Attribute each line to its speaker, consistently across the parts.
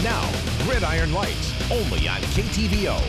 Speaker 1: Now, Gridiron Lights, only on KTVO.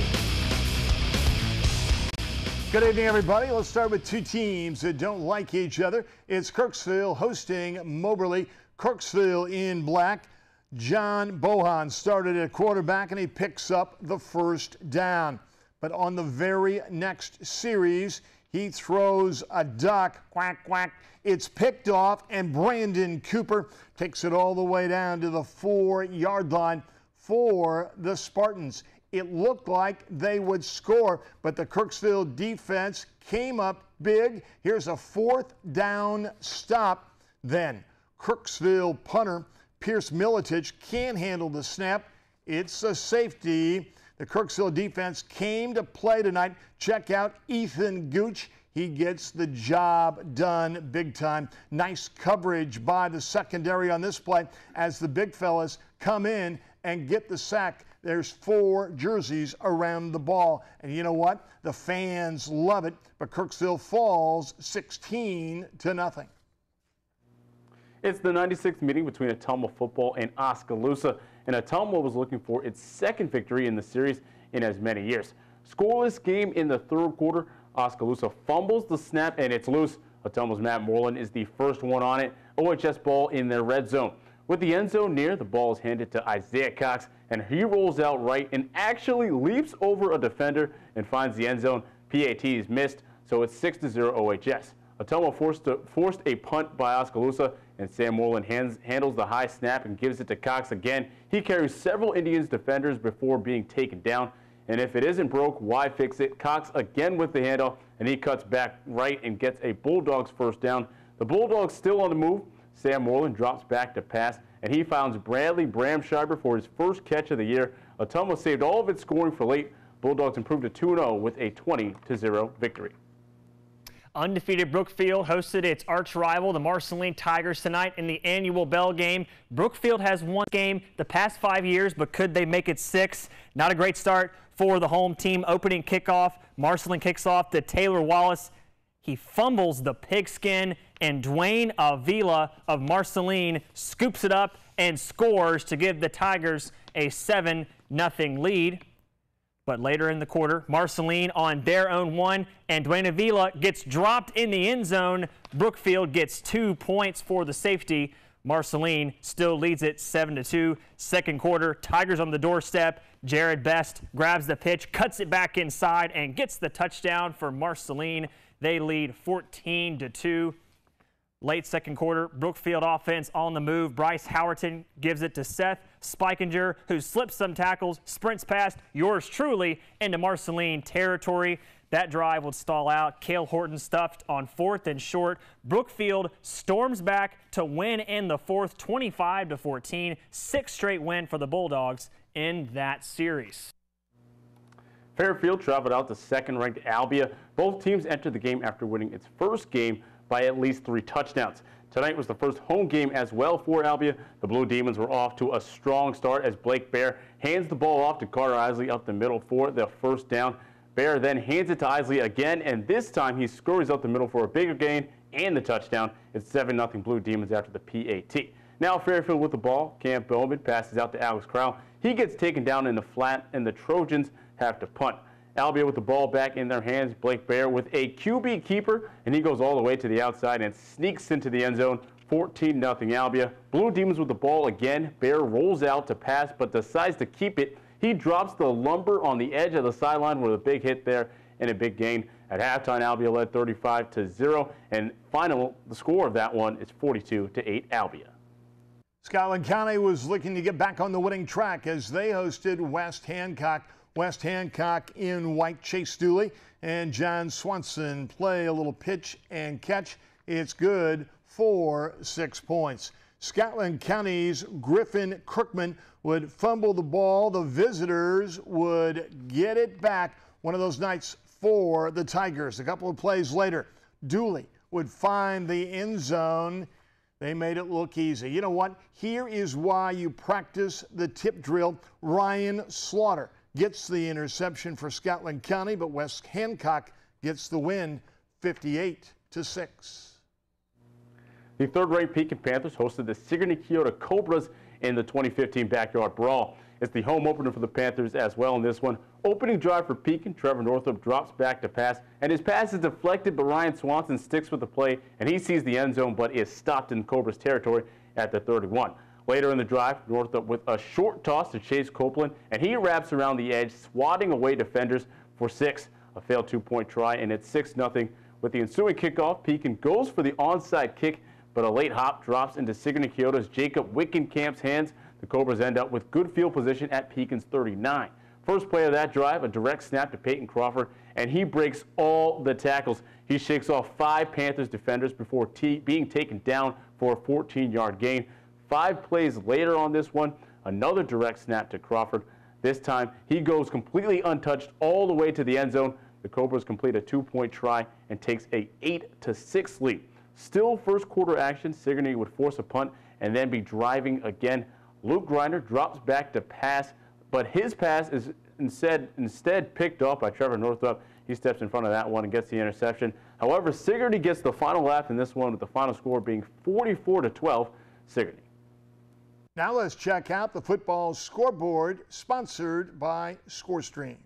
Speaker 2: Good evening, everybody. Let's start with two teams that don't like each other. It's Kirksville hosting Moberly. Kirksville in black. John Bohan started at quarterback, and he picks up the first down. But on the very next series, he throws a duck, quack, quack. It's picked off, and Brandon Cooper takes it all the way down to the 4-yard line for the Spartans. It looked like they would score, but the Kirksville defense came up big. Here's a 4th down stop. Then Kirksville punter Pierce Militich can't handle the snap. It's a safety. The Kirksville defense came to play tonight. Check out Ethan Gooch. He gets the job done big time. Nice coverage by the secondary on this play as the big fellas come in and get the sack. There's 4 jerseys around the ball. And you know what? The fans love it, but Kirksville falls 16-0.
Speaker 3: It's the 96th meeting between Ottumwa football and Oskaloosa, and Ottumwa was looking for its 2nd victory in the series in as many years. Scoreless game in the 3rd quarter. Oskaloosa fumbles the snap, and it's loose. Ottumwa's Matt Moreland is the first one on it. OHS ball in their red zone. With the end zone near, the ball is handed to Isaiah Cox, and he rolls out right and actually leaps over a defender and finds the end zone. PAT is missed, so it's 6-0 OHS. Ottumwa forced a punt by Oskaloosa, and Sam Moreland handles the high snap and gives it to Cox again. He carries several Indians defenders before being taken down. And if it isn't broke, why fix it? Cox again with the handoff, and he cuts back right and gets a Bulldogs first down. The Bulldogs still on the move. Sam Moreland drops back to pass, and he finds Bradley Bramschreiber for his first catch of the year. Ottumwa saved all of its scoring for late. Bulldogs improved to 2-0 with a 20-0 victory.
Speaker 4: Undefeated Brookfield hosted its arch rival, the Marceline Tigers, tonight in the annual Bell game. Brookfield has won game the past 5 years, but could they make it 6? Not a great start for the home team. Opening kickoff, Marceline kicks off to Taylor Wallace. He fumbles the pigskin, and Dwayne Avila of Marceline scoops it up and scores to give the Tigers a 7-0 lead. But later in the quarter, Marceline on their own 1, and Dwayne Avila gets dropped in the end zone. Brookfield gets 2 points for the safety. Marceline still leads it 7-2. Second quarter, Tigers on the doorstep. Jared Best grabs the pitch, cuts it back inside, and gets the touchdown for Marceline. They lead 14-2. Late second quarter, Brookfield offense on the move. Bryce Howerton gives it to Seth Spikinger, who slips some tackles, sprints past yours truly into Marceline territory. That drive would stall out. Cale Horton stuffed on 4th and short. Brookfield storms back to win in the 4th, 25-14. 6th straight win for the Bulldogs in that series.
Speaker 3: Fairfield traveled out to 2nd-ranked Albia. Both teams entered the game after winning its first game by at least 3 touchdowns. Tonight was the first home game as well for Albia. The Blue Demons were off to a strong start as Blake Bear hands the ball off to Carter Isley up the middle for the first down. Bear then hands it to Isley again, and this time he scurries up the middle for a bigger gain and the touchdown. It's 7-0 Blue Demons after the PAT. Now Fairfield with the ball. Cam Bowman passes out to Alex Crowell. He gets taken down in the flat, and the Trojans have to punt. Albia with the ball back in their hands. Blake Bear with a QB keeper, and he goes all the way to the outside and sneaks into the end zone. 14-0 Albia. Blue Demons with the ball again. Bear rolls out to pass, but decides to keep it. He drops the lumber on the edge of the sideline with a big hit there and a big gain. At halftime, Albia led 35-0, and final, the score of that one is 42-8 Albia.
Speaker 2: Scotland County was looking to get back on the winning track as they hosted West Hancock. West Hancock in white. Chase Dooley and John Swanson play a little pitch and catch. It's good for 6 points. Scotland County's Griffin Crookman would fumble the ball. The visitors would get it back. One of those nights for the Tigers. A couple of plays later, Dooley would find the end zone. They made it look easy. You know what? Here is why you practice the tip drill. Ryan Slaughter gets the interception for Scotland County, but West Hancock gets the win 58-6.
Speaker 3: The third-ranked Pekin Panthers hosted the Keota Cobras in the 2015 Backyard Brawl. It's the home opener for the Panthers as well in this one. Opening drive for Pekin, Trevor Northup drops back to pass, and his pass is deflected, but Ryan Swanson sticks with the play, and he sees the end zone, but is stopped in Cobras territory at the 31. Later in the drive, Northup with a short toss to Chase Copeland, and he wraps around the edge, swatting away defenders for 6. A failed 2-point try, and it's 6-0. With the ensuing kickoff, Pekin goes for the onside kick, but a late hop drops into Cigna Keota's Jacob Wickenkamp's hands. The Cobras end up with good field position at Pekin's 39. First play of that drive, a direct snap to Peyton Crawford, and he breaks all the tackles. He shakes off 5 Panthers defenders before being taken down for a 14-yard gain. 5 plays later on this one, another direct snap to Crawford. This time, he goes completely untouched all the way to the end zone. The Cobras complete a 2-point try and takes a 8-6 lead. Still first quarter action, Sigourney would force a punt and then be driving again. Luke Griner drops back to pass, but his pass is instead picked off by Trevor Northup. He steps in front of that one and gets the interception. However, Sigourney gets the final laugh in this one, with the final score being 44-12, Sigourney.
Speaker 2: Now let's check out the football scoreboard, sponsored by ScoreStream.